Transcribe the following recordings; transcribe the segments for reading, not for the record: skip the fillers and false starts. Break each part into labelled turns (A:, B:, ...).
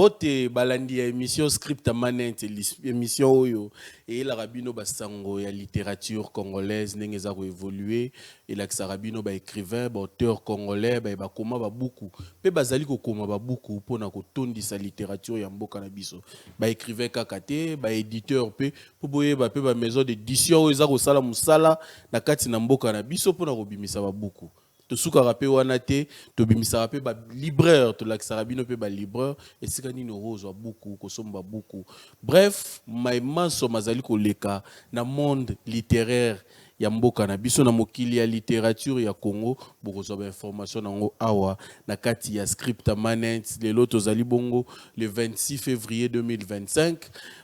A: Mbote balandi ya émission script manente émission oyo et la rabino basango ya littérature congolaise nengeza ko évoluer et la sarabino ba écrivain ba auteur congolais ba koma ba beaucoup pe bazali ko koma ba beaucoup pona ko tondisa littérature ya mboka na biso ba écrivain kakate ba éditeur pe po boye ba pe ba maison d'édition oyo za ko sala musala na kati na mboka na biso pona ko bimisa ba beaucoup to suka rapé wana te to bimisa rapé ba libraire to lakisaka bino pe ba libraire esika nini ozwa beaucoup kosomba beaucoup bref maimanso mazali koleka na monde littéraire ya mboka na biso na mokili ya littérature ya Congo bokozwa ba information nango awa na kati ya script manent lelo tozali bongo le 26 février 2025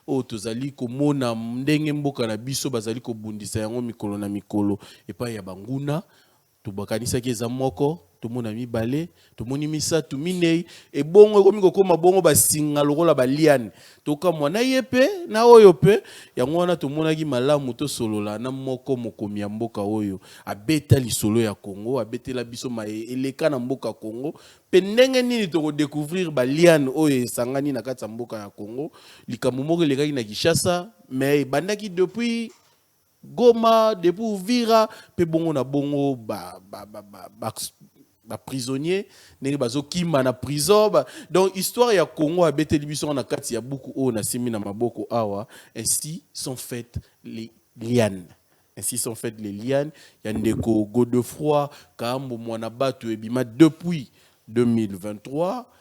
A: o tozali komona ndenge mboka na biso bazali kobundisa yango mikolo na mikolo epa ya banguna tubakanisa keza moko tumona mibale tumoni misatu minei e bongo komi kokoma bongo basinga lokola baliane toka mwana yepe na oyo pe yango wana tumonaki malamu to solola na moko mokomi ya mboka oyo abeta lisolo ya Congo abetela biso eleka na mboka Congo pe ndenge nini to découvrir baliane oyo esangani na kati ya mboka ya Congo likambo moko elekaki na Kinshasa mais bandaki depuis Goma, depuis Uvira, pe bongo na bongo prisonnier, nenge bazo kima na prison. Donc histoire ya Congo a bete libiso na kati ya beaucoup o na simi na maboko awa. Ainsi sont faites les lianes. Ainsi sont faites les lianes. Yandeko Godefroy, Kambo Mwanabatu ebima depuis 2023.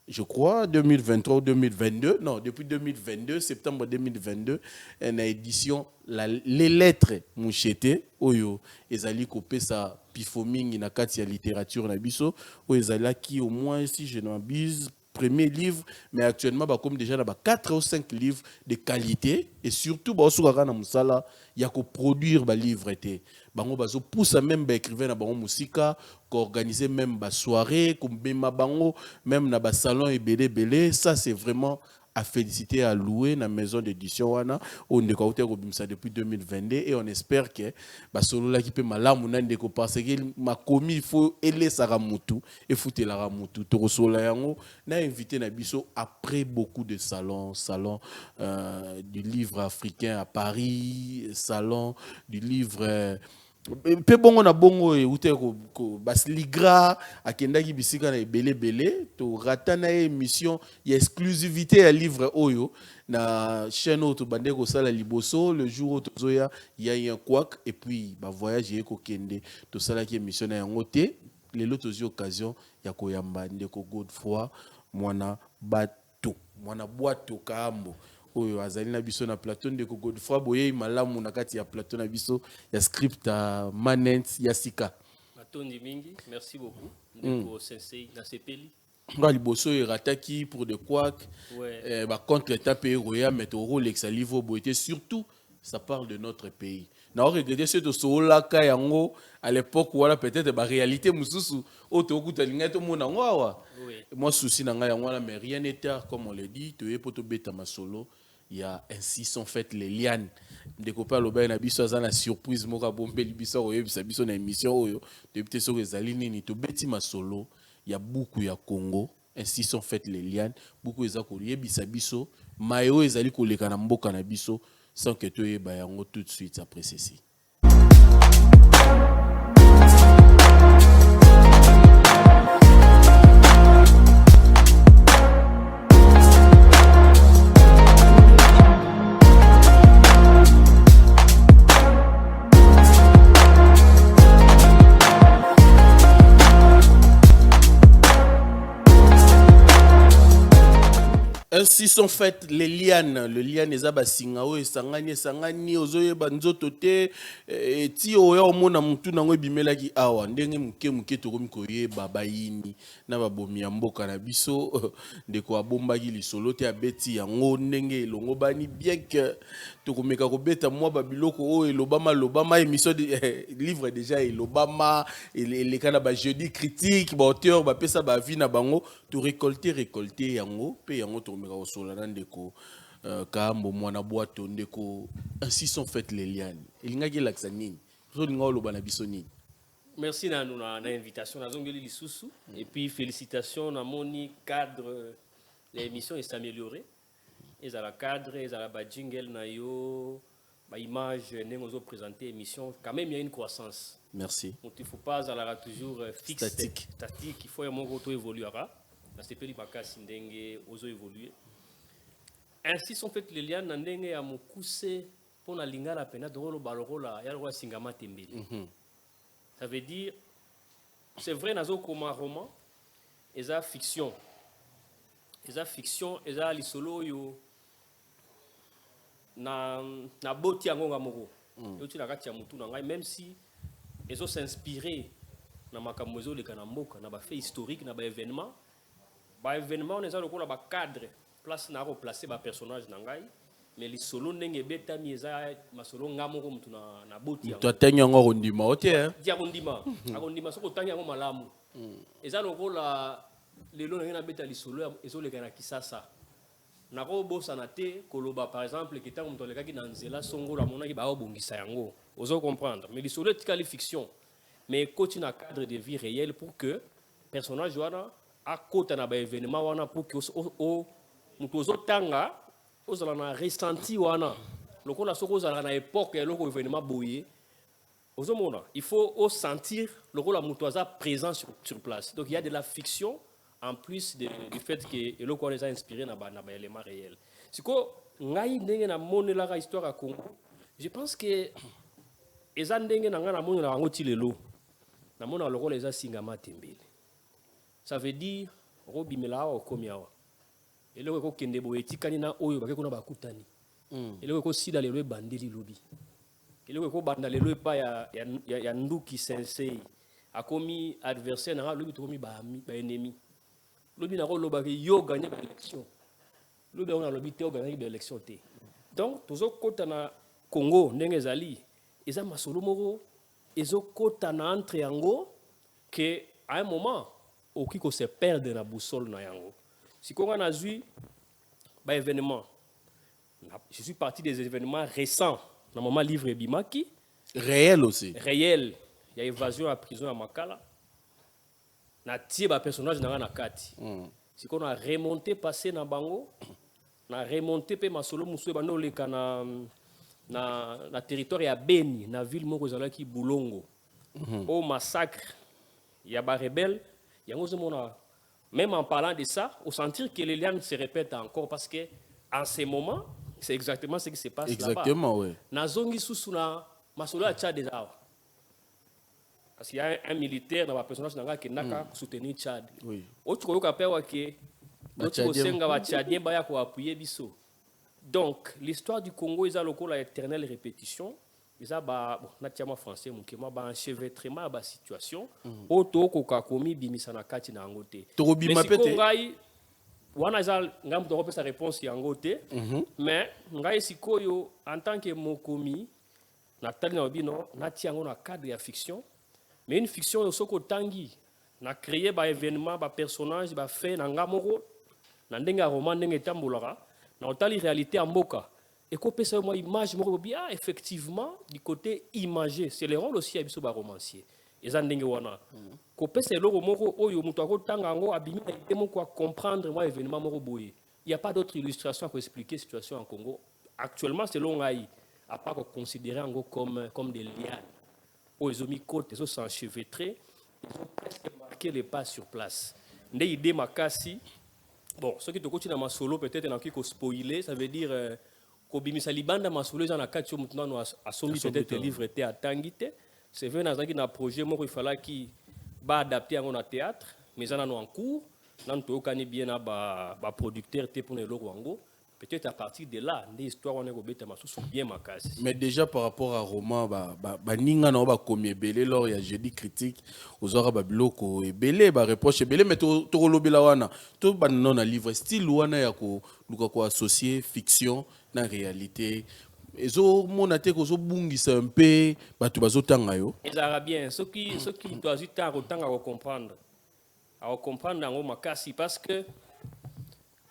A: Je crois, 2023 ou 2022, non, depuis 2022, septembre 2022, une édition, les lettres moucheté, oyo, ezali kopé sa pifoming na kati ya littérature na biso, oyo ezali qui au moins, si je n'abuse, premier livre, mais actuellement, comme déjà, il y a 4 ou 5 livres de qualité, et surtout, il y a qu'à produire des livres. Bango bazo pousse même ba écrivain na bango musika ko organiser même ba soirée comme bema bango même na ba salon et belé ça c'est vraiment à féliciter à louer na maison d'édition wana on de côté ko bimsa depuis 2022 et on espère que ba solo la qui peut malamu na ndeko parce que ma commis il faut ele saramutu et fouter la ramutu to sola yango na invité na biso après beaucoup de salons du livre africain à Paris salon du livre pe bongo na bongo e ute ko basligra akendaki bisika na belé to ratana émission ya exclusivité ya livre oyo na chaîne auto bande ko sala liboso le jour auto zoya ya un kwak et puis ba voyage ko kende to sala ki émission na yango te lelo tozi occasion ya koyamba ndeko Godefroy mwana bato mwana bwato kambo oyo azali na biso na plateau ndeko Godefroy boye malamu na kati ya plateau na biso ya script manent ya sika
B: matondi mingi merci beaucoup ndeko sensei na sepeli
A: ngali boso erataki pour de quoi ba contre l'état pays royal mais to Rolex livre boité surtout ça parle de notre pays na regretter ce to solaka yango à l'époque voilà peut-être ba réalité mususu auto kutalinga to mona ngwa moi souci na nga yango mais rien n'est tard comme on le dit to yepoto beta masolo. Il y a ainsi sont faites les lianes. Des copains l'obé na biso za na surprise moka bombe libiso oyo bisa biso na émission oyo depuis so ezali nini to beti masolo il y a beaucoup ya Congo ainsi sont faites les lianes beaucoup eza ko yebisa biso mayo ezali koleka na mboka na biso sans que to yeba yango tout de suite après ceci. Ainsi sont faites les lianes. Le liane ezaba singao esangani ozoye banzoto te ti oya omona mutu nango bimela ki awa ndenge muke to komi koyeba bayini na babomi ya mboka na biso ndeko abombaki lisolo te abeti yango ndenge elongo bani bien que to komeka kobeta mwa babiloko o elobama émission de livre déjà elobama les kana ba jeudi critique ba auteur ba pesa ba vie na bango to récolter yango pe yango to komeka kosola na ndeko kambo mwana bwato ndeko ainsi sont faites les lianes elingaki laksa nini so linga oloba na biso nini.
B: Merci na invitation na zongeli lisusu et puis félicitations na moni cadre l'émission est s'améliorer. Ils ont la cadre, ils ont la jingle, l'image, nous présenter l'émission. Quand même, il y a une croissance.
A: Merci.
B: Donc, il ne faut pas avoir toujours fixe.
A: Statique.
B: Il faut que évoluera. Dans ce pays, il faut évoluer. Ainsi sont faites les liens à Moukousse pour la linga la peine de Balola, Yalwa Singama Tembele. Ça veut dire, c'est vrai, nazo comme un roman, et ça fiction. Et ça fiction, et ça l'isolo yo na boti yango ngamoko. Yo tu la kati ya mutu na ngai, même si ils ont s'inspiré na makambo ezo leka na mboka, na ba fait historique, na ba événement. Ba événement on est là ko ba cadre, place na ko placer ba personnage na ngai. Mais les solo ndenge betami eza masolo ngamoko mutu na boti yango.
A: Toi tenyo ngo rondima otie.
B: Dia rondima. Rondima soko tanya ngo malamu. Eza lokola lelo na beta li solo ezo leka na kisasa. Na ko bosa na te koloba par exemple ki tango mutu leka ki na nzela songo la mona ki ba obongisa yango. Ozo comprendre. Mais li solo tikali fiction. Mais continue na cadre de vie réelle pour que personnage wana a kota na ba événement wana pour que o mutu ozo tanga aux a ressenti wana lokola soko aux na époque et loko événement boyé aux hommes il faut sentir lokola mutoza présent sur place. Donc il y a de la fiction en plus du fait que loko les a inspiré na ba élément réel. Siko ngai ndenge na monela ka histoire à Congo. Je pense que eza ndenge na nga na monela yango ti lelo na mona lokola eza Singama Tembele. Ça veut dire robimela o komiawa. Et là, il y a des etikani na oyo bakeko na bakutani. Et là, il y a des bandeli lobi. Et là, il y a des bandeli pa ya nduki sensei. A commis adversaire na lobi to commis ba ennemi. Lobi na ko loba yo gagner l'élection. Lobi on a lobi te gagner l'élection te. Donc, tozo kota na Congo ndenge zali, eza masolo moko ezo kota na entre yango que à un moment okiko se perdre na boussole na yango. Si on a vu un événement, je suis parti des événements récents dans mon livre Bimaki.
A: Réel aussi.
B: Réel. Il y a évasion à prison à Makala. Na tie ba personnage na kati. Si on a remonté passé na bango, na remonté pe masolo musu bando leka na territoire ya Beni, na ville moko zalaki Bulongo. Au massacre, il y a ba rebelle, il y a ngozomona. Même en parlant de ça, au sentir que les liens se répètent encore parce que en ce moment, c'est exactement ce qui se passe là-bas.
A: Exactement, oui.
B: Nazongi susuna masolo a Tchad déjà. Parce qu'il y a un militaire dans la personnage qui n'a soutenir Tchad.
A: Oui.
B: Autre chose qu'on peut que l'autre senga va Tchadien baya ko appuyer biso. Donc l'histoire du Congo est à la éternelle répétition. Ils ont natiama français mukema ba enchevêtrement ba situation auto ko kakomi bimisa na kati na ngote
A: to bima pete
B: ngai wana zal ngam to sa réponse ya ngote mais ngai sikoyo en tant que mokomi na tali na bino natiango na cadre ya fiction mais une fiction soko tangi na créer ba événement ba personnage ba fait na ngamoko na ndenga roman ndenge tambolaka na otali réalité en mboka. Et qu'on peut savoir image, effectivement, du côté imagé, c'est le rôle aussi à romancier. Et ça, qu'on peut comprendre moi événement il n'y a pas d'autre illustration pour expliquer la situation en Congo. Actuellement, c'est long à part considérer comme des lianes. Ils ont mis côte, ils ont s'enchevêtré, ils ont presque marqué les pas sur place. Des idées makasi. Bon, ceux qui te continuent dans ma solo, peut-être dans qui spoiler, ça veut dire kobimisa libanda masolo za na kati mutuna asombi peut-être livre était à tangite c'est vrai na zaki na projet moko il fallait qui ba adapter en théâtre mais ça en cours nan to kani bien na ba producteur té pour le wango peut-être à partir de là des histoires on est kobeta masusu bien makasi.
A: Mais déjà par rapport à roman ba ninga na ba komi belé lors ya jeudi critique aux ora ba biloko et belé ba reproche belé mais to lobela wana to ba non na livre style wana ya ko luka ko associer fiction na réalité ezo monate ko zo bungisa un peu batu bazotanga yo
B: les arabiens ceux qui doivent autant à comprendre ngo makasi parce que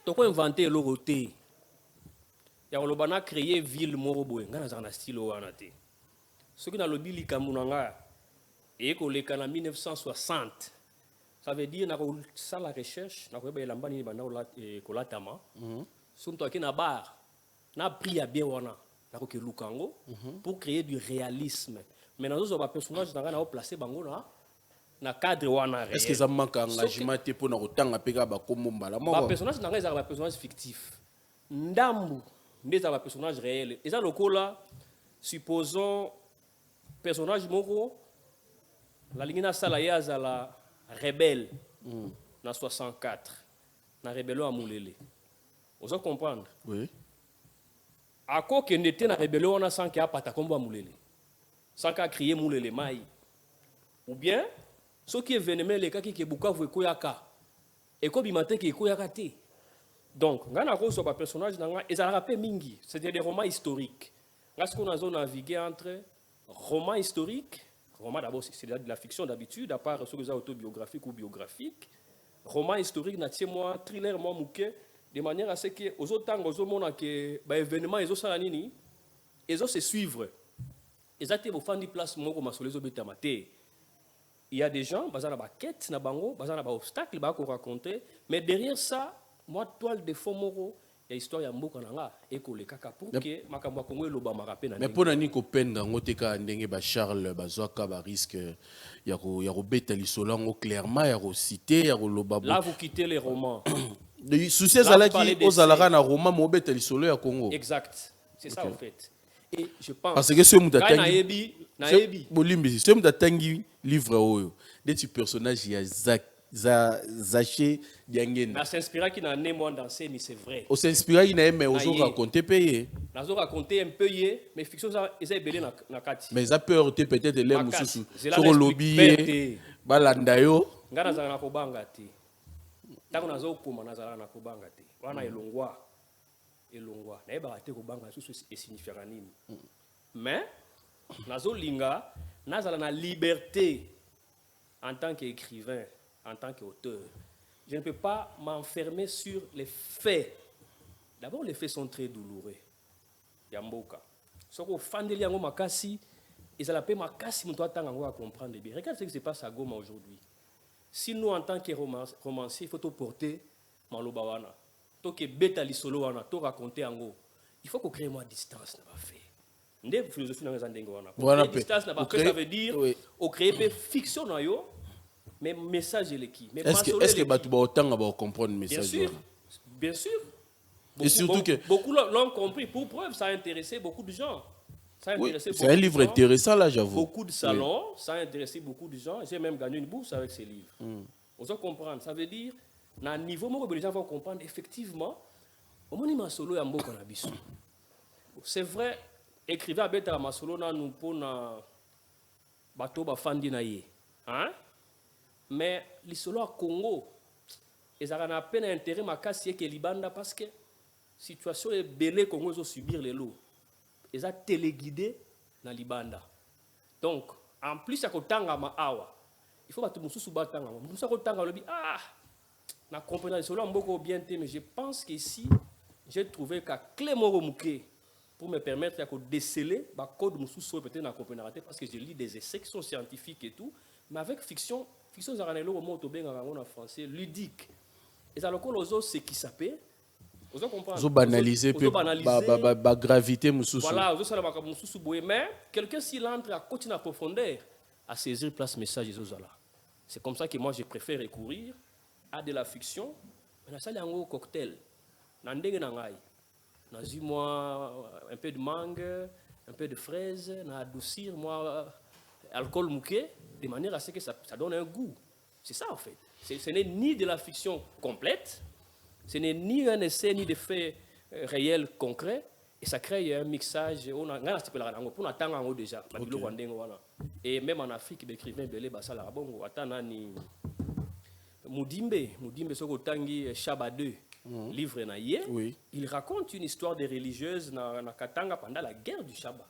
B: to ko inventer l'oroté ya lobana créer ville moko boye ngana za na style wana te ceux qui na lobili kamunanga et ko leka na 1960 Ça veut dire ça la recherche, na ko ba elamba ni banda kolatama. Sunto ki na bar. Na pris à bien wana. Na ko ke lukango pour créer du réalisme. Mais dans autres personnages na placer bango na cadre wana.
A: Est-ce que ça manque engagement pour na kotanga peka ba komombala mo?
B: Ba personnage na nga ba personnage fictif. Ndambu ndeza ba personnage réel. Et ça lokola supposons personnage moko la lingina sala yaza la rebelle na 64 na rébellion à Moulele. Vous comprendre?
A: Oui.
B: À quoi que n'était na rébellion on a sans qu'il a pas ta combo à Moulele. Sans qu'à crier Moulele mai. Ou bien ce qui est vénémé les cas qui est Bukavu koyaka. Et ko bimate qui koyaka té. Donc, ngana ko so ba personnage nanga ezala rappé mingi, c'était des romans historiques. Est-ce qu'on a navigué entre romans historiques? Roman d'abord, c'est de la fiction d'habitude, à part ceux qui sont autobiographiques ou biographiques. Roman historique, moi, thriller, moi, mouké, de manière à ce que, aux autres temps, aux autres que, événements, ils ont ça, ils ont se suivre. Ils ont été au fond de place, moi, comme sur les obétamate. Il y a des gens, ils ont des quêtes, ils ont des obstacles, ils ont raconter. Mais derrière ça, moi, toile de fond, moro, il y a histoire ya mboka nanga eko le kaka pour que makambo kongo eloba marape na.
A: Mais pour nani ko penda ngoteka ndenge ba Charles bazwaka ba risque ya ko beta lisolo ngo clairement ya ko citer ya ko loba.
B: Là vous quittez les romans.
A: Le souci ezalaki ozalaka na roman mo beta lisolo ya Congo.
B: Exact. C'est ça en fait. Et je pense
A: parce que ce muta tangi
B: na yebi
A: bolimbi ce muta tangi livre oyo des personnages ya Zaché Diangena.
B: Na s'inspira qui n'a né moi danser mais c'est vrai.
A: On s'inspira qui n'a mais on raconter payer.
B: Na zo raconter un peu mais fiction ça ils belé na kati.
A: Mais ça peut heurter peut-être les mususu. Sur le lobby balanda yo.
B: Ngana za na kobanga te. Tango na zo koma na za na kobanga te. Wana elongwa. Na eba te kobanga susu et signifiera nini. Mais na zo linga na za na liberté en tant qu'écrivain. En tant qu'auteur, je ne peux pas m'enfermer sur les faits. D'abord, les faits sont très douloureux. Yamboka. Ce qu'on fait de l'ango makasi, et ça l'appelle makasi, mais toi t'as à comprendre bien. Regarde ce qui se passe à Goma aujourd'hui. Si nous, en tant que romanciers, il faut te porter malobawana, to que beta lisolo wana, to raconter ango. Il faut qu'on crée moins distance n'a pas fait. Ndé philosophie dans les andingo wana. Voilà. Distance n'a pas fait, ça veut dire, on crée peu fiction na yo. Mais message est qui?
A: Est-ce que tu vas comprendre le message?
B: Bien sûr.
A: Et surtout que
B: beaucoup l'ont compris. Pour preuve, ça a intéressé beaucoup de gens.
A: C'est un livre intéressant là, j'avoue.
B: Beaucoup de salons, ça a intéressé beaucoup de gens. J'ai même gagné une bourse avec ces livres. On doit comprendre. Ça veut dire, à un niveau où les gens vont comprendre, effectivement, au moment où solo est beaucoup en c'est vrai, écrivain à Beta Masolo, nous pour na bateau bafandi na ye. Hein? Mais les solos à Congo, ils ont à peine intérêt à casser que Libanda parce que la situation est belle Congo ils subir les lots. Ils ont téléguidé dans Libanda. Donc, en plus, il faut que tout le monde soit batanga. Na comprendre les solos beaucoup bien mais je pense qu'ici j'ai trouvé qu'à clé mouké pour me permettre de déceler le code de peut-être na comprendre parce que je lis des essais qui sont scientifiques et tout, mais avec fiction zaranelo au mot en français ludique. Et ça le cause ce qui s'appelle vous comprenez
A: vous banaliser la gravité mususu.
B: Voilà, vous savez ba mususu boye mais quelqu'un s'il entre à continuer à profondeur à saisir place message là. C'est comme ça que moi je préfère recourir à de la fiction. On a ça un cocktail. Na ndenge na ngai. Na moi un peu de mangue, un peu de fraise, na adoucir moi alcool mouqué de manière à ce que ça donne un goût. C'est ça en fait. Ce n'est ni de la fiction complète, ce n'est ni un essai ni des faits réels concrets, et ça crée un mixage. Déjà. Et même en Afrique, les écrivains belé basala bongo atanani Moudimbe sokotangi Chaba 2 livre na ye. Il raconte une histoire des religieuses na Katanga pendant la guerre du Chaba.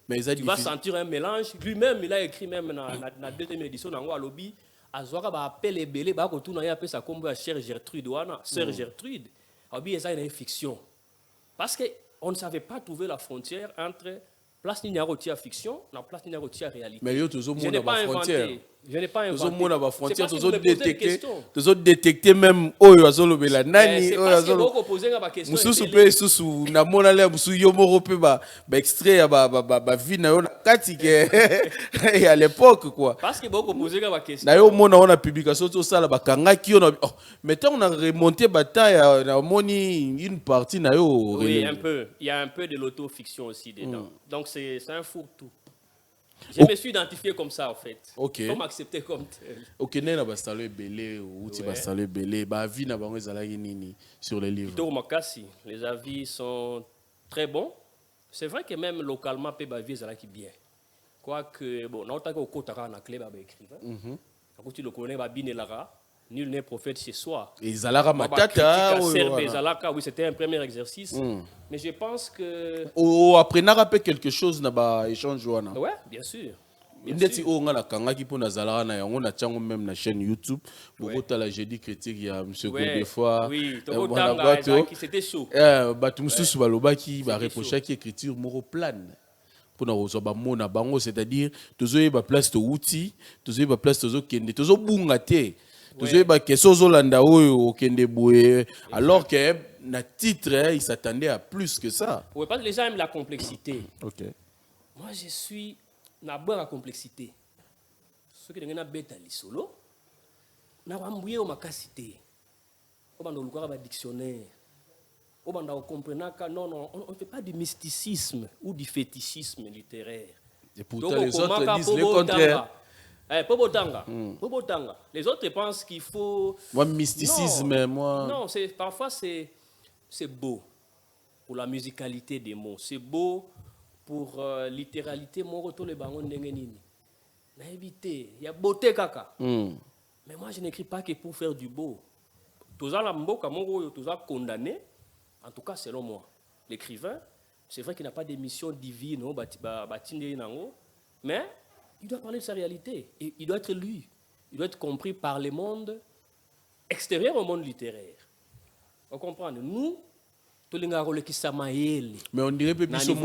B: Mais tu vas sentir un mélange. Lui-même, il a écrit même dans la deuxième édition dans lobby. Azwaka ba appelé belé ba ko tuna ya pesa kombo ya Sœur Gertrude wana, Sœur Gertrude. Obi eza une fiction. Parce que on ne savait pas trouver la frontière entre place ni tia fiction, na place ni tia réalité.
A: Mais yo toujours mon frontière.
B: Je n'ai pas inventé.
A: Tozomona ba frontière,
B: C'est parce que vous me posez des questions.
A: détecter même oyo azolobela nani,
B: C'est
A: oyo
B: parce que
A: azolo.
B: vous posez des questions.
A: Mususu pe susu na mona le musu yo moko pe ba extrait ya ba vie na yo na kati ke et à l'époque quoi.
B: Parce que vous posez des questions.
A: Na yo mona on a publication to sala ba kangaki yo na mais tant on a remonté bataille na moni une partie na yo.
B: Oui, un peu. Il y a un peu de l'autofiction aussi dedans. Donc c'est un fourre-tout. Je me suis identifié comme ça en fait.
A: Ok.
B: Il faut m'accepter comme tel.
A: Ok, nena ba salo belé ou ti ba salo belé ba vie na bango ezalaki nini sur les livres.
B: Plutôt Makassi, les avis sont très bons. C'est vrai que même localement pe ba vie ezalaki bien. Quoique bon, na otaka okotaka na clé ba écrivain. Quand tu le connais ba binelara, nul n'est prophète chez soi.
A: Et Zalara Matata,
B: oui, c'était un premier exercice. Mais je pense que.
A: Après, n'a rappelé quelque chose na ba échange wana.
B: Ouais, bien sûr.
A: Ndeti o nga na kangaki po na Zalara na yango na tiango même na chaîne YouTube. Bokota la jeudi critique ya monsieur Godefroid.
B: Oui, tokotanga c'était chaud.
A: Batu mususu balobaki ba reprochaki écriture moro plane. Pour na rozoba mona bango, c'est-à-dire tozoye ba place to outil, tozoye ba place tozo kende, tozo bunga te. Tozoye ba keso zolanda oyo okende boye alors que na titre il s'attendait à plus que ça.
B: Oui, parce que les gens aiment la complexité.
A: OK.
B: Moi je suis na bonne complexité. Ce que ngena beta lisolo na wambuye o makasité. O bando lukwa ba dictionnaire. O bando comprendre que non, on ne fait pas du mysticisme ou du fétichisme littéraire.
A: Et pourtant les autres disent le contraire.
B: Les autres pensent qu'il faut.
A: Moi, mysticisme,
B: non,
A: moi.
B: Non, parfois c'est beau pour la musicalité des mots. C'est beau pour littéralité. Mon retour les bangon n'engenini. Na évité, il y a beauté kaka. Mais moi je n'écris pas que pour faire du beau. Tous la mboka mon tous condamné. En tout cas selon moi, l'écrivain, c'est vrai qu'il n'a pas d'émission divine, mais il doit parler de sa réalité. Et il doit être lu. Il doit être compris par le monde extérieur au monde littéraire. Vous comprenez? Nous, tous les gens qui sont mais
A: on dirait que nous sommes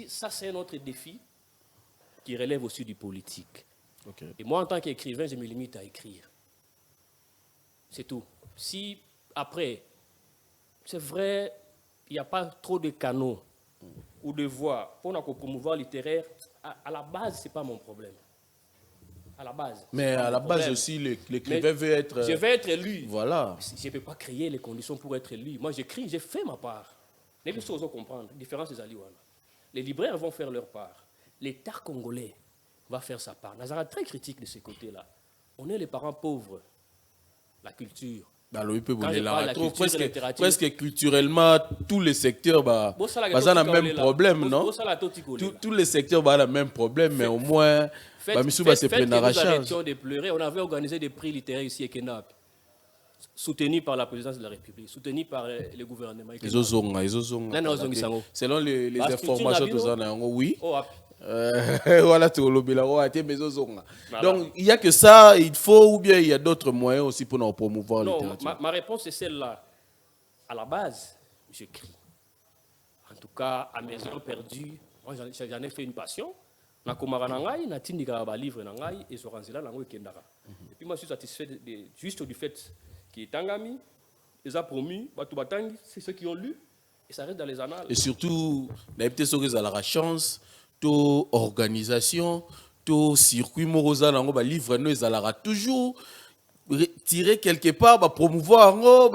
B: ça, c'est un autre défi qui relève aussi du politique.
A: Okay.
B: Et moi, en tant qu'écrivain, je me limite à écrire. C'est tout. Si, après, c'est vrai, il n'y a pas trop de canaux ou de voix pour nous promouvoir littéraire, à la base, ce n'est pas mon problème. À la base.
A: Mais à la base aussi, l'écrivain veut être...
B: Je vais être lu.
A: Voilà.
B: Je ne peux pas créer les conditions pour être lu. Moi, j'écris, j'ai fait ma part. Les choses à comprendre, la différence des Aliouana. Les libraires vont faire leur part. L'État congolais va faire sa part. Nazara très critique de ce côté-là. On est les parents pauvres. La culture.
A: Presque culturellement, tous les secteurs ont le même problème, non? Tous les secteurs ont le même problème, mais au moins,
B: arrêtions de pleurer. On avait organisé des prix littéraires ici à Kenap, soutenus par la présidence de la République, soutenus par le gouvernement.
A: Selon les informations, oui. Voilà, donc il n'y a que ça, il faut, ou bien il y a d'autres moyens aussi pour nous promouvoir la littérature.
B: Ma réponse est celle-là. À la base, j'écris. En tout cas, à mes heures perdues, moi j'en ai fait une passion. Na komara nangai, na tindika ba livre nangai et soranzela nango ekendaka. Et puis moi je suis satisfait juste du fait qu'il est tangami, ils ont promis, batubatangi, c'est ceux qui ont lu et ça reste dans les annales.
A: Et surtout, n'avez sur la chance. To organisation, to circuit morosa nango ba livre no ezalara toujours tirer quelque part ba promouvoir ngo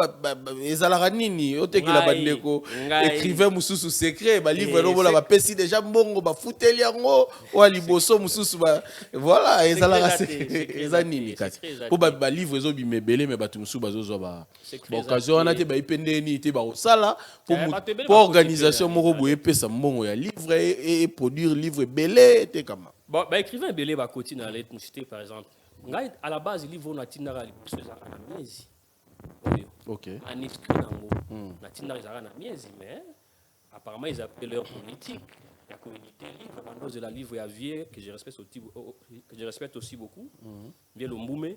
A: ezalara nini otekela bandeko écrivain mususu secret ba livre no bola ba pesi déjà mbongo ba futeli yango wa liboso mususu ba voilà ezalara ezanini kati po ba livre zo bimebele mais batu mususu bazozo ba occasion wana te ba ipendeni te ba osala pour organisation moko boye pesa mbongo ya livre et produire livre belé te kama
B: ba écrivain belé ba continue à lettre musité par exemple. À la base, le livre on a tinara na miezi.
A: OK.
B: En exclu nango. Na tinara na miezi mais apparemment ils appellent leur politique. La communauté livre bando de la livre à vie que je respecte aussi beaucoup. Bien le Mboumé,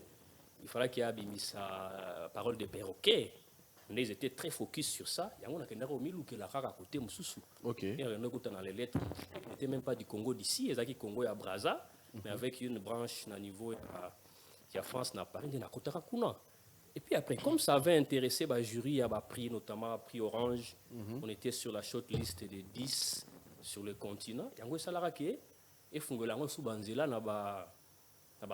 B: il fallait qu'il y ait sa parole de perroquet. Mais ils étaient très focus sur ça. Il y a un qui a mis à côté Moussoussou.
A: Ok.
B: Il y a un dans les lettres. Ils n'étaient même pas du Congo d'ici. Ils étaient du Congo à Brazza, mais avec une branche à niveau de France, à Paris, de Nakota. Et puis après, comme ça avait intéressé le jury, à prix, notamment prix Orange, on était sur la shortlist des 10 sur le continent. Il y a un salaire qui est, et Fungolango sous Banzela,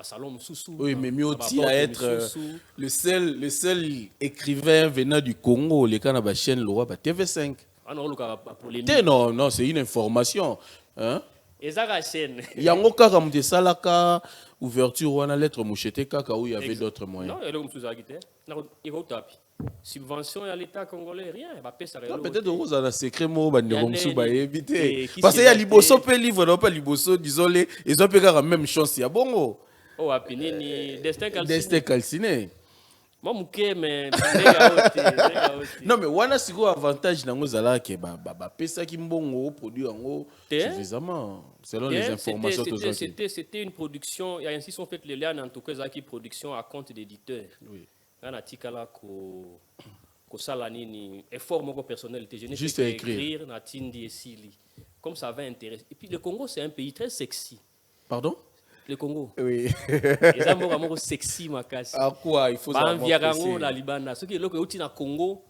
B: salon Moussoussou.
A: Oui, mais mieux aussi à être le seul écrivain venant du Congo, les cannes à chaîne Loi, TV5.
B: Ah non,
A: non, c'est une information. Hein?
B: Et ça, la chaîne.
A: Il y a un cas comme des salaka, ouverture ou une lettre mouchete kaka où il y avait d'autres moyens.
B: Non, il y a comme ça qui était. Il y a tapis. Subvention à l'État congolais, rien.
A: Peut-être que vous avez un secret mot, éviter.
B: Parce
A: qu'il y a Liboso, peut livre, non pas Liboso, disons-les, ils ont la même chance, il y a bon.
B: Oh, Apinini, Destin Calciné.
A: Destin Calciné.
B: Moi, mais
A: non, mais wana siko avantage nango zala ke pesa ki mbongo produit en suffisamment selon les informations que
B: c'était une production, il y a ainsi sont faites les liens en tout cas qui production à compte d'éditeur. Oui. Là tikala ko salani ni effort mon personnel
A: juste à écrire
B: na tindi esili. Comme ça va intéresser. Et puis le Congo c'est un pays très sexy.
A: Pardon?
B: Le Congo.
A: Oui.
B: Les amours sexy makasi.
A: À quoi il faut savoir
B: la Libana. Ce qui est là que outil na Congo,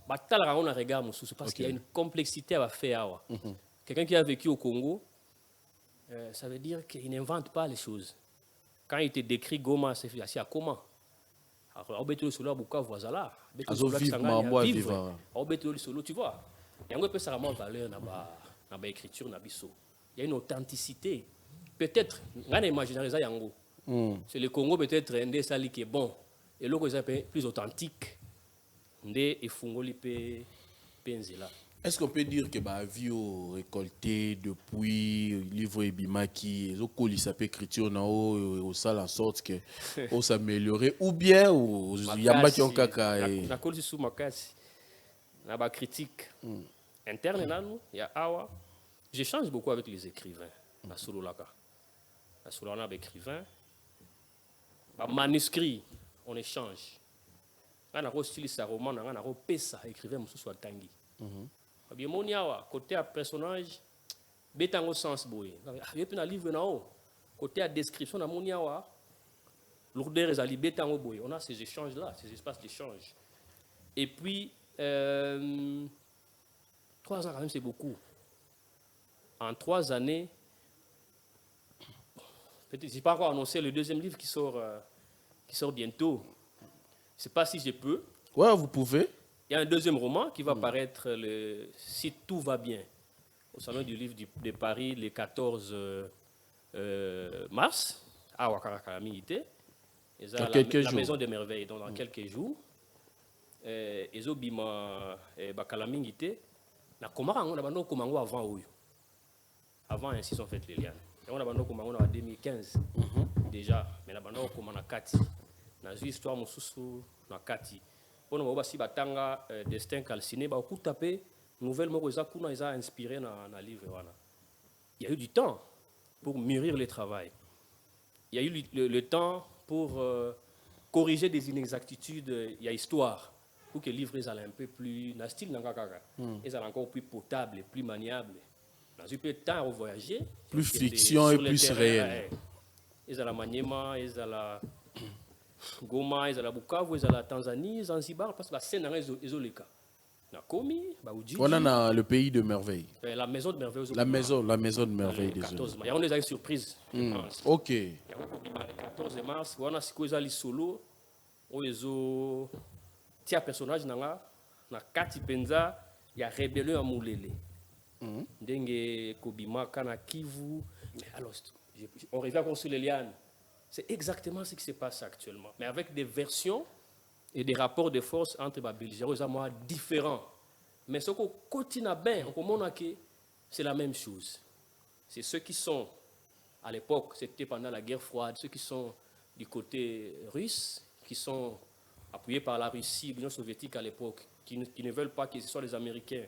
B: batala on a regard mususu parce qu'il y a une complexité à faire. Quelqu'un qui a vécu au Congo, ça veut dire qu'il n'invente pas les choses. Quand il te décrit Goma, c'est à comment? Alors, on peut solo Bukavu voilà. On peut solo, tu vois. Il y a un peu ça valeur dans la écriture na biso. Il y a une authenticité. Peut-être, on a imaginé ça yango. C'est le Congo peut-être un des sali qui est bon et l'autre est plus authentique. Ndé et fungoli pe penzela.
A: Est-ce qu'on peut dire que Vio récolté depuis livre Ebimaki, les colis peut écriture na au salle en sorte que on s'améliorer ou bien ou yamba qui ont kaka
B: na colis sous makasi. Na ba critique interne là nous, il y a awa. J'échange beaucoup avec les écrivains na solo laka. La solo na écrivain. Ba manuscrit on échange. On a reçu sa roman, on a repesa écrivain musu soit tangi. Bien moniawa côté à personnage betango sens boye. Et puis na livre na o côté à description na moniawa lourdeur ezali betango boye. On a ces échanges là, ces espaces d'échange. Et puis 3 ans quand même c'est beaucoup. En 3 années peut-être j'ai pas encore annoncé le deuxième livre qui sort bientôt. Je sais pas si je peux.
A: Ouais, vous pouvez.
B: Il y a un deuxième roman qui va paraître si tout va bien au salon du livre de Paris le 14 mars à Ouakara-Kalamingité.
A: Dans quelques jours.
B: La Maison des Merveilles, donc dans quelques jours. Ils ont bima Kalamingité. Na komara on a bando komango avant oyo. Avant ainsi sont faites les liens. Et on a bando komango en 2015 déjà, mais na bando komana kati. Na histoire mususu na kati. On a aussi batanga Destin Calciné ba ku tapé nouvelle moko za kuna isa inspiré na livre wana. Il y a eu du temps pour mûrir le travail. Il y a eu le temps pour corriger des inexactitudes, il y a histoire pour que le livre soit un peu plus na style nangakaka. Et ça encore plus potable, plus maniable. Dans un peu de temps à voyager,
A: plus fiction et plus réel.
B: Et ça la Maniema, et ça la Goma, ils à la Bukavu, ils à la Tanzanie, Zanzibar, parce que la scène est oleka.
A: On a le pays de merveille.
B: La maison de merveille.
A: La maison de merveille.
B: Il y a des surprises.
A: Ok.
B: Il y a le 14 mars, on a ce que les solo, ils ont tia personnage na kati penza, il y a rébellion à Moulele. Dengue Kobima Kana Kivu. Alors, on revient encore sur les lianes. C'est exactement ce qui se passe actuellement. Mais avec des versions et des rapports de force entre les belligérants différents. Mais ce qu'on continue bien, c'est la même chose. C'est ceux qui sont, à l'époque, c'était pendant la guerre froide, ceux qui sont du côté russe, qui sont appuyés par la Russie, l'Union soviétique à l'époque, qui ne veulent pas que ce soit les Américains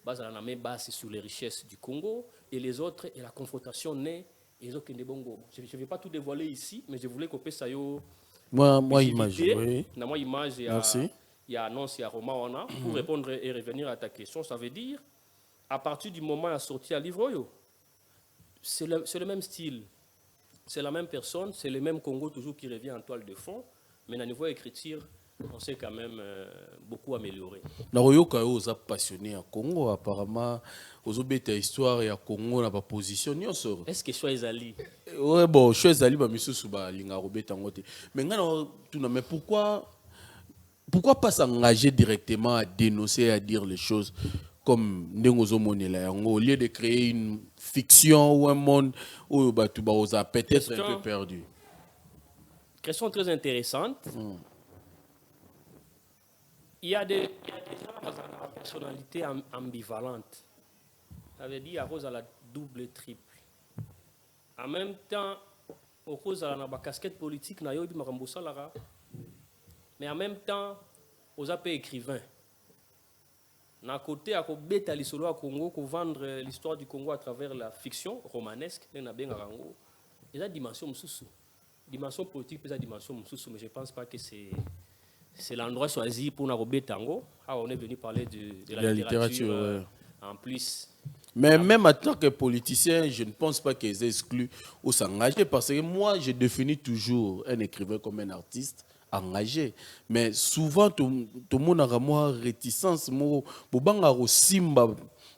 B: basés dans la même base sur les richesses du Congo, et les autres, et la confrontation naît. Je ne vais pas tout dévoiler ici, mais je voulais qu'on puisse ça.
A: Moi, image. Oui.
B: Moi, image.
A: Merci.
B: il y a annonce, il y a roman, on a. Pour répondre et revenir à ta question, ça veut dire, à partir du moment où il a sorti un livre, c'est le même style. C'est la même personne, c'est le même Congo toujours qui revient en toile de fond, mais à niveau écriture, on s'est quand même beaucoup amélioré.
A: Naroyoka yo oza passionné à Congo apparemment ozobeta histoire ya Congo na ba position nyonso.
B: Est-ce que choix ezali?
A: Ouais bon, choix ezali ba misusu ba linga robeta ngote. Mais ngana tu mais pourquoi pas s'engager directement à dénoncer, à dire les choses comme Ndengozo Monela yango au lieu de créer une fiction ou un monde où bah tu vas peut-être un peu perdu.
B: Question très intéressante. Il y a des gens qui ont une personnalité ambivalente. Ça veut dire à cause de la double triple. En même temps, à cause de la casquette politique, mais en même temps, aux AP écrivains. D'un côté, à côté l'histoire du Congo, pour vendre l'histoire du Congo à travers la fiction romanesque, il y a une dimension dimension politique, il y a une dimension mais je ne pense pas que c'est l'endroit choisi pour Narobé Tango. Ah, on est venu parler de la littérature ouais. En plus.
A: Mais même en tant que politicien, je ne pense pas qu'ils aient exclu ou s'engager parce que moi, je définis toujours un écrivain comme un artiste engagé. Mais souvent, tout le monde a moi réticence. Bobanga simba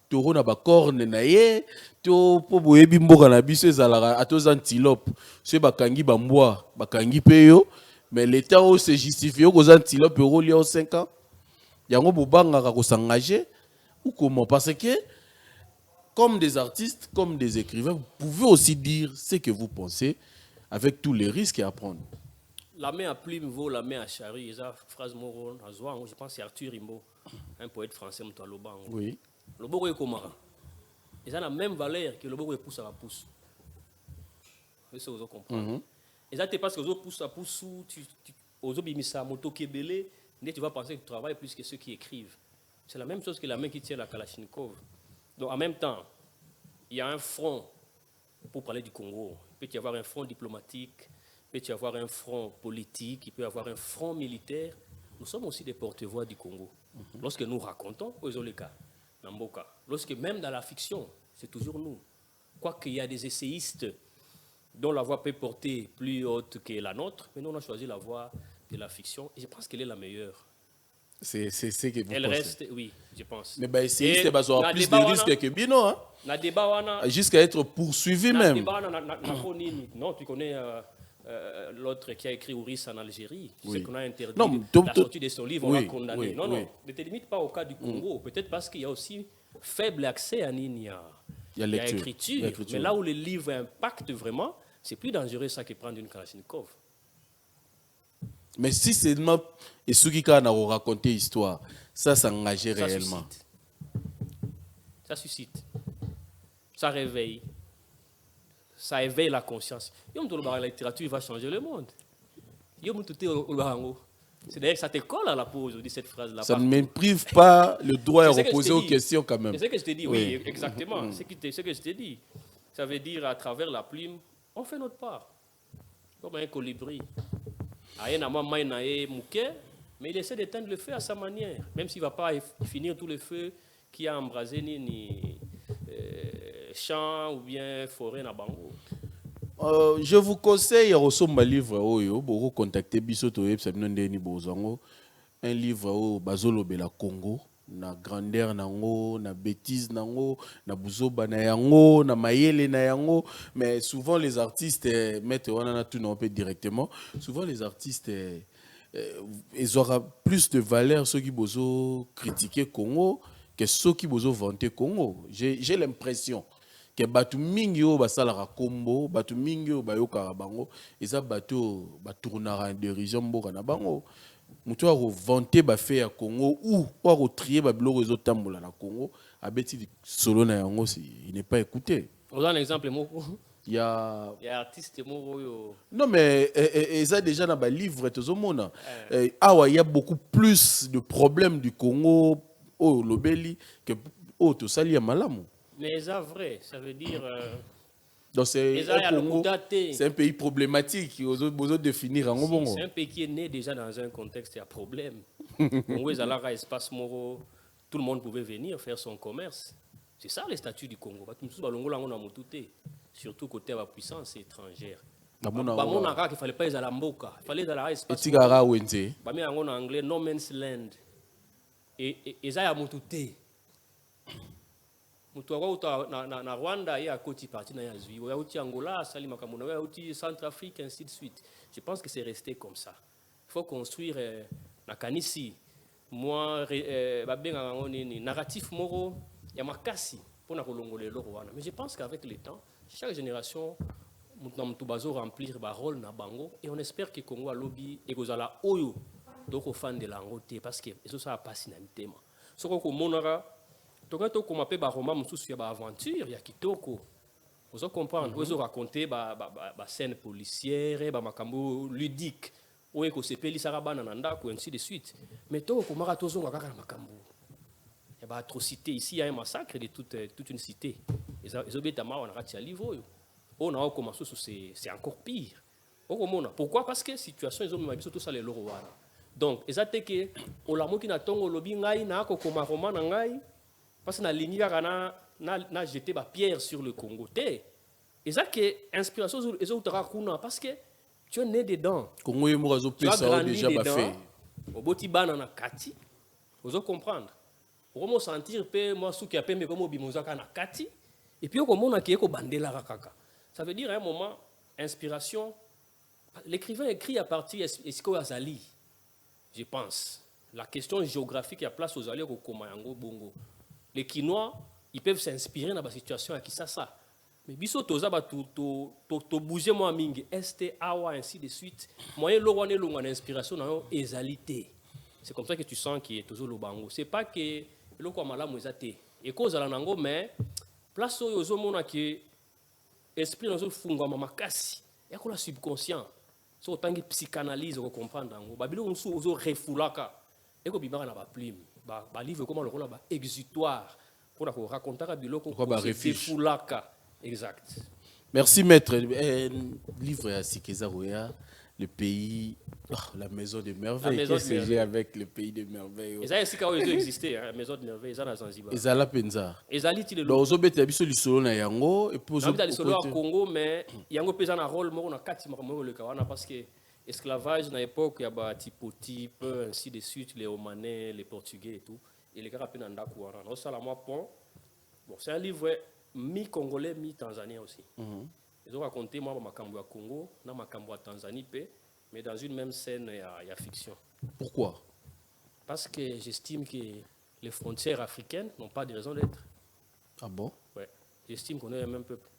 A: toro na ba corne na ye to po boyebi mboka na biso ezalaka atoza antilope. Ce bakangi bambwa, bakangi peyo. Mais l'État se justifie aux antilopes au lieu aux 5 ans. Yango bobanga ko s'engager ou comment parce que comme des artistes, comme des écrivains, vous pouvez aussi dire ce que vous pensez avec tous les risques à prendre.
B: La main à plume vaut la main à charrue. C'est une phrase morone. Je pense que c'est Arthur Rimbaud, un poète français.
A: Oui.
B: Le bourreau est comme ils ont la même valeur que le bourreau pousse à la pousse. Ça, vous comprenez. Et ça, c'est parce que les autres poussent à pousse, aux autres, moto kebele, tu vas penser que tu travailles plus que ceux qui écrivent. C'est la même chose que la main qui tient la Kalachnikov. Donc, en même temps, il y a un front pour parler du Congo. Il peut y avoir un front diplomatique, il peut y avoir un front politique, il peut y avoir un front militaire. Nous sommes aussi des porte-voix du Congo. Lorsque nous racontons, aux Oleka, Namboka, lorsque même dans la fiction, c'est toujours nous. Quoiqu'il y a des essayistes dont la voix peut porter plus haute que la nôtre, mais nous, on a choisi la voix de la fiction et je pense qu'elle est la meilleure.
A: C'est ce que vous
B: Elle
A: pensez.
B: reste, oui, je pense.
A: Mais ben, essayiste, c'est plus de risques que Bino. Hein? Jusqu'à être poursuivi même.
B: Non, tu connais l'autre qui a écrit Ouris en Algérie.
A: Oui.
B: C'est qu'on a interdit
A: la
B: sortie de son livre, on l'a condamné.
A: Oui,
B: non, ne te limite pas au cas du Congo. Peut-être parce qu'il y a aussi faible accès à Nini. Il y a l'écriture. Mais là où le livre impacte vraiment, c'est plus dangereux ça que prendre une Kalachnikov.
A: Mais si seulement et ceux qui ont raconté l'histoire, ça s'engageait réellement.
B: Ça suscite. Ça réveille. Ça éveille la conscience. La littérature va changer le monde. C'est d'ailleurs que ça te colle à la peau aujourd'hui, cette phrase-là.
A: Ça ne me prive pas le droit à reposer aux questions quand même.
B: C'est ce que je te dis, oui, exactement. C'est ce que je te dis. Ça veut dire, à travers la plume, on fait notre part. Comme un colibri. Mais il essaie d'éteindre le feu à sa manière. Même s'il ne va pas finir tous les feux qui a embrasé ni champs ou bien forêt na bango.
A: Je vous conseille à recevoir livre pour contacter Bisoto un livre au Bazolo Bela Congo na grandeur nango na bêtise nango na buzoba na yango na mayele na yango. Mais souvent les artistes mettent tout non peut directement. Souvent les artistes ils auront plus de valeur ceux qui bozo critiquer Congo que ceux qui bozo vanter Congo. J'ai l'impression que batu mingi yo basala kombo batu mingi yo bayoka bango eza batu batournara en dérision mboka na bango mutu a vanter ba fait ya Congo ou a trier ba biloko ezotambola na Congo abeti solo na yango il n'est pas écouté.
B: On donne un exemple moko.
A: Il y a
B: artiste moko.
A: Non mais ça déjà dans ba livre tozomona awa il y a beaucoup plus de problèmes du Congo au lobeli que au to sali ya malamu.
B: Mais c'est vrai, ça veut dire
A: Donc c'est un pays problématique. Vous besoin définir en bon.
B: C'est un pays qui est né déjà dans un contexte à problème. Congo est à espace moro, tout le monde pouvait venir faire son commerce. C'est ça le statut du Congo. Surtout côté de la puissance étrangère. Il ne fallait pas aller à la Mboka. Il fallait aller à l'espace. En anglais, no man's land. Et ça, il y a mutu na Rwanda ya koti parti na yazui ya uti Angola sali makamuna ya uti Centrafrique ainsi de suite. Je pense que c'est resté comme ça. Il faut construire na kanisi moi babenga ngoni narratif moro ya makasi pour na kolongola le Rwanda. Mais je pense qu'avec le temps, chaque génération mutu bazo remplir ba rôle na bango et on espère que Congo a lobby et kozala oyo donc au fan de l'angoté parce que ça a passé na mitema. Soko ko monara donc, comme appelle Baroma, il y a une aventure, il y a Kitoko. Vous comprenez, vous racontez des scènes policières, des macambo ludiques, où est-ce que c'est peli sarabana nanda, ainsi de suite. Mais toi, comme maratozo, il y a des atrocités. Ici, il y a un massacre de toute une cité. Les obétamars, on a raté à livre. On a commencé, c'est encore pire. Pourquoi? Parce que la situation, ils ont tout ça, les loro. Donc, exactement que, au lamo qui n'a pas de lobby, n'a pas comme roman, parce que na ligne na jeté ba pierre sur le Congo. Et ça que inspiration les autres kuna parce que tu es né dedans.
A: Congo est morazo pesa déjà ba fait.
B: Au boti bana na kati. Vous comprendre. Pour sentir pe moi sou qui a pe me comme bimoza na kati et puis au mona qui est ko bandela kaka. Ça veut dire à un moment inspiration l'écrivain écrit à partir Esiko Azali. Je pense. La question géographique y a place aux alliés au Komayango Bongo. Les Quinois, ils peuvent s'inspirer dans la situation à Kisasa. Mais biso toza ba to bouger moi mingi este awa ainsi de suite. Moyen lowane longa inspiration na ezalité. C'est comme ça que tu sens qu'il est toujours le bango. C'est pas que le ko malamu ezate. Et cause la nango mais place oyo zo mona que esprit na zo funga makasi. Ya ko la subconscient. So tangi psychanalyse ko comprendre ngo. Ba bilo nsu zo refulaka. Et ko bimaka na ba plume. Ba livre comment le rôle ba exutoire pour raconter à biloko ko refulaka. Exact.
A: Merci maître. Livre à Sikezaroya, le pays, la maison de merveilles. Qu'est-ce que j'ai avec le pays de merveilles?
B: Et ça ici quand ils existent, la maison de merveilles, ça na Zanzibar.
A: Et ça la penza.
B: Et ça li ti le.
A: Donc ozobeta biso lisolo na yango et poser.
B: Dans lisolo au Congo mais yango pesa na rôle moko na kati makambo le kawana parce que esclavage à l'époque, il y a des types, ainsi de suite, les Omanais, les Portugais et tout. Et les gars, c'est un livre mi-congolais, mi-tanzanien aussi. Ils ont raconté, moi, ma Cambo à Congo, ma Cambo à Tanzanie, mais dans une même scène, il y a fiction.
A: Pourquoi?
B: Parce que j'estime que les frontières africaines n'ont pas de raison d'être.
A: Ah bon?
B: Ouais. J'estime qu'on est un même peuple.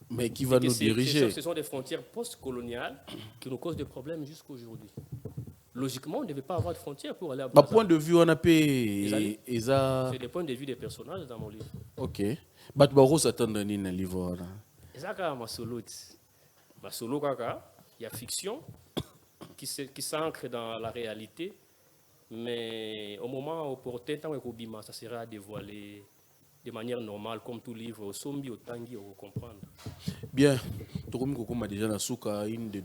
A: Mais qui va nous diriger?
B: Ce sont des frontières post-coloniales qui nous causent des problèmes jusqu'à aujourd'hui. Logiquement, on ne devait pas avoir de frontières pour aller à Brazza.
A: Point de vue, on a payé.
B: C'est des points de vue des personnages dans mon livre.
A: Ok. Mais tu vas s'attendre à un livre.
B: Et ça, c'est ma solo. Ma solo, il y a fiction qui s'ancre dans la réalité. Mais au moment opportun, tant que ça sera dévoilé de manière normale, comme tout livre, au sombi, au tangi, au comprendre.
A: Bien. Tokomi Kokoma déjà na souka une de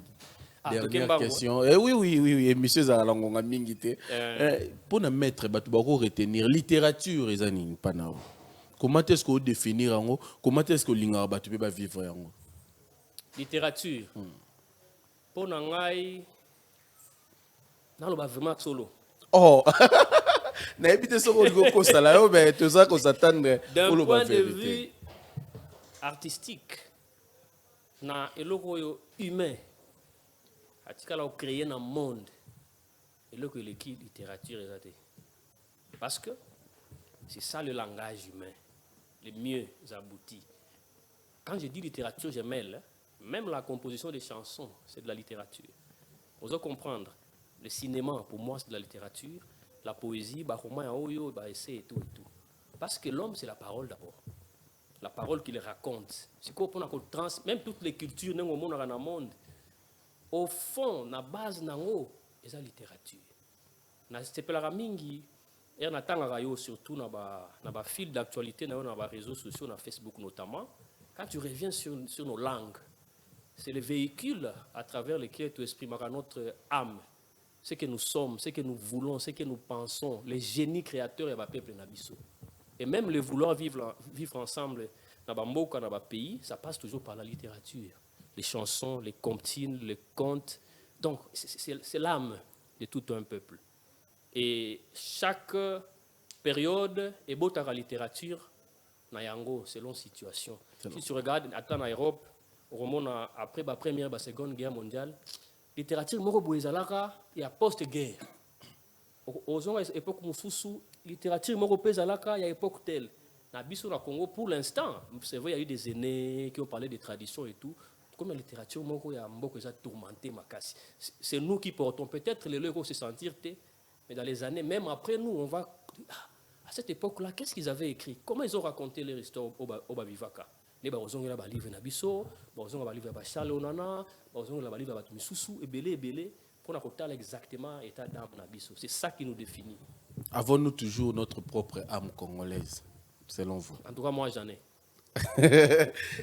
A: dernière question. Oui, monsieur Zalangonga Mingite. Pour nous mettre, bako retenir littérature et anine panao. Comment est-ce qu'on définir ango? Comment est-ce que l'inga batu peut vivre ango?
B: Littérature. Pour nangai, non ba vraiment solo.
A: Oh. Na habité sur le go sala yo ben tout ça qu'on s'attendre.
B: D'un point de vue artistique, na eloko humain. Atikala créer un monde et le que l'équipe littérature est. Parce que c'est ça le langage humain, le mieux abouti. Quand je dis littérature, je mêle même la composition des chansons, c'est de la littérature. Vous allez comprendre, le cinéma pour moi c'est de la littérature, la poésie, essai et tout et tout. Parce que l'homme c'est la parole d'abord, la parole qu'il raconte. C'est quoi pour même toutes les cultures dans le monde. Au fond, na base nango, c'est la littérature. Na sepelaka mingi, et na tanga yo surtout na ba fil d'actualité na ba réseaux sociaux na Facebook notamment. quand tu reviens sur nos langues, c'est le véhicule à travers lequel tu exprimeras notre âme, ce que nous sommes, ce que nous voulons, ce que nous pensons, les génies créateurs et ma peuple Nabiso. Et même le vouloir vivre ensemble dans Bamboka, dans le pays, ça passe toujours par la littérature. Les chansons, les comptines, les contes. Donc, c'est l'âme de tout un peuple. Et chaque période est beau dans la littérature, Nayango, selon situation. Si tu regardes, attends, en Europe, après la Première et la Seconde Guerre mondiale, la littérature, il y a post-guerre. Aux époques Moussousou, littérature, il y a époque telle. Dans le Congo, pour l'instant, c'est vrai, il y a eu des aînés qui ont parlé des traditions et tout. Comme la littérature, il y a beaucoup de tourmenté. C'est nous qui portons. Peut-être les leurs se sentir, mais dans les années, même après nous, on va. À cette époque-là, qu'est-ce qu'ils avaient écrit? Comment ils ont raconté leur histoire au Babivaka? Les Barozons, ils ont livre Nabiso, Barozons, ils ont livre Charles Onana, Barozons, ils ont livre Misusu, et pour nous exactement l'état d'âme Nabiso. C'est ça qui nous définit.
A: Avons-nous toujours notre propre âme congolaise, selon vous?
B: En tout cas, moi, j'en ai.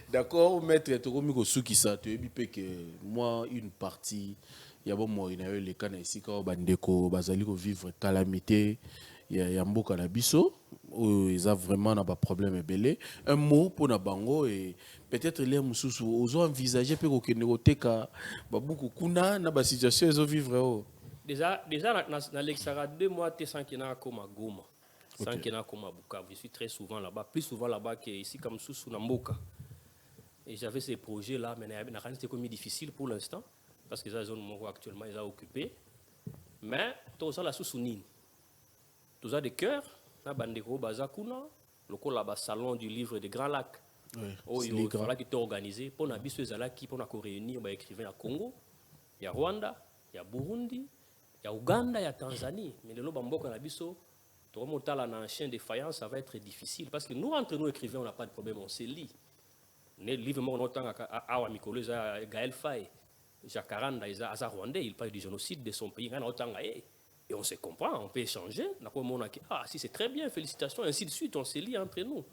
A: D'accord, maître Tokomiko Soukisa, tu es que moi, une partie, il y a bon moi, il y a eu les canaux ici, quand Bandeko, Bazaliko vivre calamité, il y a Mboka Nabiso, où ils ont vraiment pas problème belé. Un mot pour Nabango et peut-être les Moussous, ils ont envisagé que Kenegoteka, beaucoup kuna, na ba situation, ils ont vivre.
B: Déjà, dans l'extérieur, 2 mois, tu es sans qu'il y ait comme à Goma. Sans qu'il y ait comme à Bukavu. Je suis très souvent là-bas, plus souvent là-bas qu'ici, comme sous Namboka. Et j'avais ces projets-là, mais c'était comme difficile pour l'instant, parce que les zones actuellement, ils ont occupé. Mais, tout ça, là, sous Nine. Tout ça, de cœur, na Bandeko, Bazakuna, le salon du livre des Grands Lacs. Oui, il fallait qu'il soit organisé. Pour nous, pour nous réunir, les écrivains à Congo, il y a Rwanda, il y a Burundi, il y a Ouganda, il y a Tanzanie. Mais le Bamboka Nabiso, tout le monde dans un chien de faïence, ça va être difficile. Parce que nous, entre nous écrivains, on n'a pas de problème, on se lit. Les livres, on entend à Awa Mikolo, Gaël Faye, Jacaranda, ils sont rwandais, il parle du génocide de son pays. Et on se comprend, on peut échanger. Ah, si c'est très bien, félicitations, ainsi de suite, on se lit entre nous.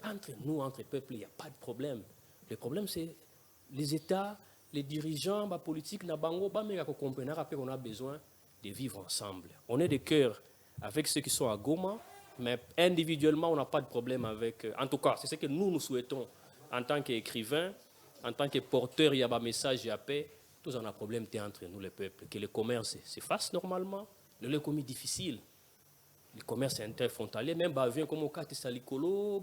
B: Entre nous, entre peuples, il n'y a pas de problème. Le problème, c'est les États, les dirigeants, la politique, on a besoin de vivre ensemble. On est de cœur avec ceux qui sont à Goma, mais individuellement, on n'a pas de problème avec. En tout cas, c'est ce que nous souhaitons en tant qu'écrivains, en tant que porteurs, il y a un message de paix. Tous on a un problème entre nous, les peuples, que le commerce s'efface normalement. Le commis difficile. Le commerce interfrontalier, même vient comme au cas de Salikolo,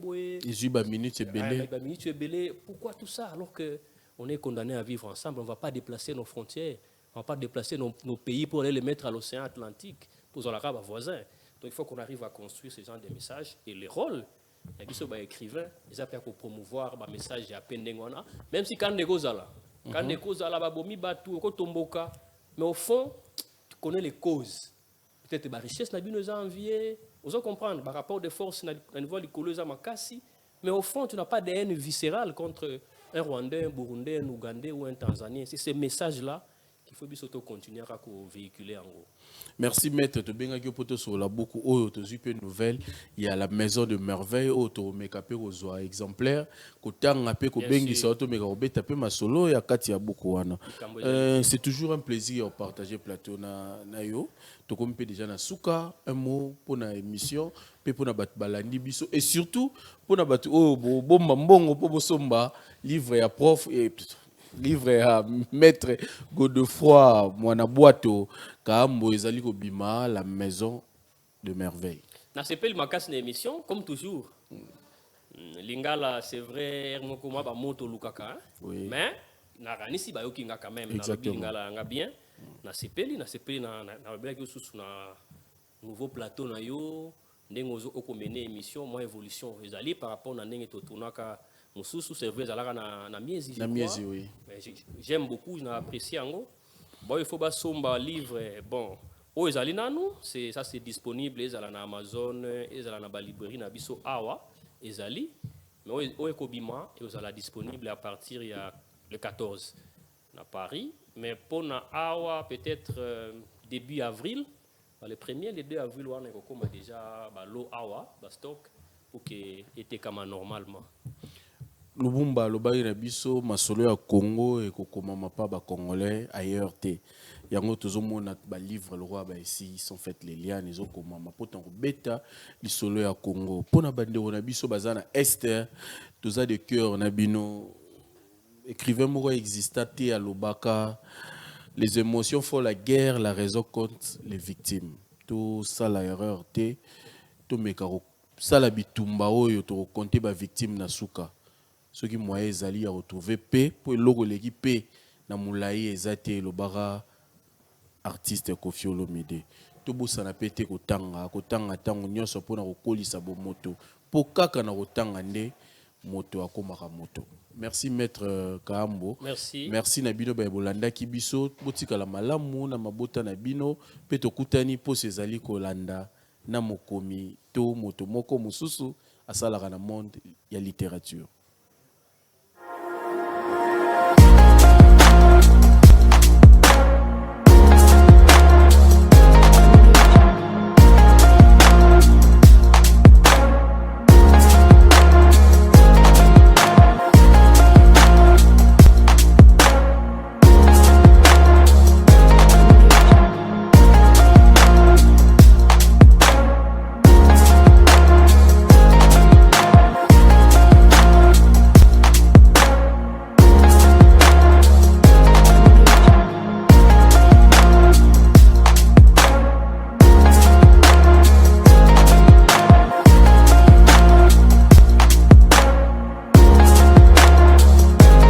B: pourquoi tout ça alors qu'on est condamné à vivre ensemble? On ne va pas déplacer nos frontières, on ne va pas déplacer nos pays pour aller les mettre à l'océan Atlantique, pour les voisins. Donc il faut qu'on arrive à construire ce genre de messages. Et le rôle, les écrivains, ils appellent pour promouvoir les messages à peine même si quand les mais au fond, tu connais les causes. Peut-être la richesse nous a envié, vous comprendre, par rapport des forces à niveau du Colosa Makassi, mais au fond, tu n'as pas de haine viscérale contre un Rwandais, un Burundais, un Ougandais ou un Tanzanien. C'est ces messages-là qu'il faut bien continuer à véhiculer en gros.
A: Merci maître, tu bien que poto sur la beaucoup oh tu as une nouvelle, il y a la maison de merveille oh tu mekapé aux exemplaires, côté ngapé ko bengi sa auto meka obeta pe masolo ya kati ya beaucoup wana. C'est toujours un plaisir de partager plateau na yo. Tu comme déjà na suka un mot pour na émission, pe pour na bat balandi biso et surtout pour na bat oh bomba mbongo po bosomba livre ya prof et livre à maître Godefroy Mouanaboato Kambo ezali ko bima la maison de merveille.
B: Na sepeli makasi na émission comme toujours. Lingala c'est vrai mokoma ba moto lukaka mais na ranisi ba yoki nga quand même na lingala nga bien na sepeli na belaki susu na nouveau plateau na yo ndenge ozo okomene émission moi évolution ezali par rapport na ndenge to tunaka Moussou, c'est vrai, na miezi,
A: oui.
B: J'aime beaucoup, j'apprécie en gros. Bon, il faut pas somba livre. Bon, aux Alinanu, ça c'est disponible, ils na Amazon, ils na ba librairie na biso awa, ezali. Mais au Ekobima, ils sont disponible à partir il y a le 14 à Paris. Mais pour na awa peut-être début avril, le 1er, le 2 avril, on a déjà l'eau awa, stock pour que était comme normalement.
A: Lubumba lobaki na biso masolo ya Congo et kokoma pa ba congolais ailleurs te. Yango tozomona ba livre le roi ba ici sont fait les liens ils ont komama potan ko beta lisolo ya Congo. Pona bande na biso bazana Esther toza de cœur na bino écrivain moko existate à Lobaka. Les émotions font la guerre, la raison compte les victimes. Tout ça la erreur te to mekaro ça la bitumba oyo to compter ba victime na suka. Ce qui moyen ezali à retrouver P pour logo legi P na mulai ezate lobara artiste Koffi Olomide. To bosana pete kotanga tango nyonso pona kokolisa bo moto. Po kaka na kotanga nde moto akomaka moto. Merci maître Kaambo.
B: Merci.
A: Merci Nabino Bolanda Kibiso. Botika la malamu na mabota Nabino. Peto kutani po sezali kolanda na mokomi to moto moko mususu asalaka na monde ya littérature.